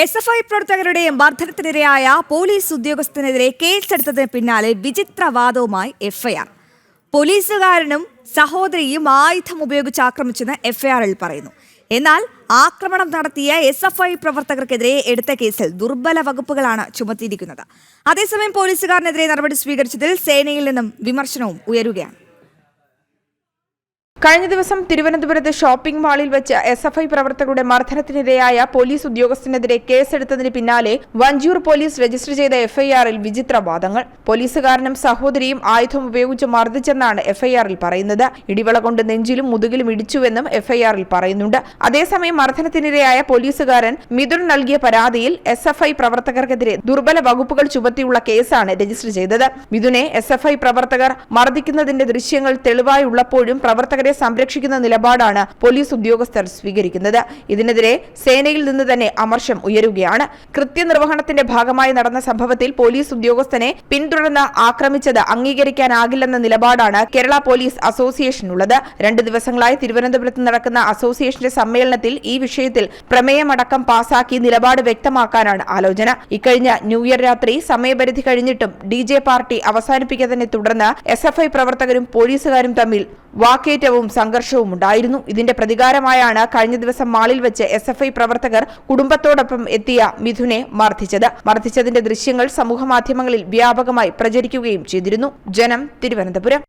SFI പ്രവർത്തകരുടെ മർദ്ദനത്തിനിരയായ police ഉദ്യോഗസ്ഥനെതിരെ കേസെടുത്തതിന് പിന്നാലെ വിചിത്രവാദവുമായി FIR. പോലീസുകാരനും സഹോദരിയും ആയുധം ഉപയോഗിച്ച് ആക്രമിച്ചെന്ന് എഫ്ഐആറിൽ പറയുന്നു. എന്നാൽ ആക്രമണം നടത്തിയ SFI പ്രവർത്തകർക്കെതിരെ എടുത്ത കേസിൽ ദുർബല വകുപ്പുകളാണ് ചുമത്തിയിരിക്കുന്നത്. അതേസമയം പോലീസുകാരനെതിരെ നടപടി സ്വീകരിച്ചതിൽ സേനയിൽ നിന്നും വിമർശനവും ഉയരുകയാണ്. കഴിഞ്ഞ ദിവസം തിരുവനന്തപുരത്ത് ഷോപ്പിംഗ് മാളിൽ വെച്ച് SFI പ്രവർത്തകരുടെ മർദ്ദനത്തിനിരയായ പോലീസ് ഉദ്യോഗസ്ഥനെതിരെ കേസെടുത്തതിന് പിന്നാലെ വഞ്ചിയൂർ പോലീസ് രജിസ്റ്റർ ചെയ്ത എഫ്ഐആറിൽ വിചിത്രവാദങ്ങൾ. പോലീസുകാരനും സഹോദരിയും ആയുധം ഉപയോഗിച്ച് മർദ്ദിച്ചെന്നാണ് എഫ്ഐആറിൽ പറയുന്നത്. ഇടിവള കൊണ്ട് നെഞ്ചിലും മുതുകിലും ഇടിച്ചുവെന്നും എഫ്ഐആറിൽ പറയുന്നുണ്ട്. അതേസമയം മർദ്ദനത്തിനിരയായ പോലീസുകാരൻ മിഥുൻ നൽകിയ പരാതിയിൽ SFI പ്രവർത്തകർക്കെതിരെ ദുർബല വകുപ്പുകൾ ചുമത്തിയുള്ള കേസാണ് രജിസ്റ്റർ ചെയ്തത്. മിഥുനെ SFI പ്രവർത്തകർ മർദ്ദിക്കുന്നതിന്റെ ദൃശ്യങ്ങൾ തെളിവായുള്ളപ്പോഴും പ്രവർത്തകരെ സംരക്ഷിക്കുന്ന നിലപാടാണ് പോലീസ് ഉദ്യോഗസ്ഥർ സ്വീകരിക്കുന്നത്. ഇതിനെതിരെ സേനയിൽ നിന്ന് തന്നെ അമർഷം ഉയരുകയാണ്. കൃത്യനിർവഹണത്തിന്റെ ഭാഗമായി നടന്ന സംഭവത്തിൽ പോലീസ് ഉദ്യോഗസ്ഥനെ പിന്തുടർന്ന് ആക്രമിച്ചത് അംഗീകരിക്കാനാകില്ലെന്ന നിലപാടാണ് കേരള പോലീസ് അസോസിയേഷനുള്ളത്. 2 ദിവസങ്ങളായി തിരുവനന്തപുരത്ത് നടക്കുന്ന അസോസിയേഷന്റെ സമ്മേളനത്തിൽ ഈ വിഷയത്തിൽ പ്രമേയമടക്കം പാസാക്കി നിലപാട് വ്യക്തമാക്കാനാണ് ആലോചന. ഇക്കഴിഞ്ഞ ന്യൂ ഇയർ രാത്രി സമയപരിധി കഴിഞ്ഞിട്ടും DJ പാർട്ടി അവസാനിപ്പിക്കാത്തതിനെ തുടർന്ന് SFI പ്രവർത്തകരും പോലീസുകാരും തമ്മിൽ വാക്കേറ്റവും സംഘർഷവും ഉണ്ടായിരുന്നു. ഇതിന്റെ പ്രതികാരമായാണ് കഴിഞ്ഞ ദിവസം മാളിൽ വെച്ച് SFI പ്രവർത്തകർ കുടുംബത്തോടൊപ്പം എത്തിയ മിഥുനെ മർദ്ദിച്ചതിന്റെ ദൃശ്യങ്ങൾ സമൂഹമാധ്യമങ്ങളിൽ വ്യാപകമായി പ്രചരിക്കുകയും ചെയ്തിരുന്നു. ജനം, തിരുവനന്തപുരം.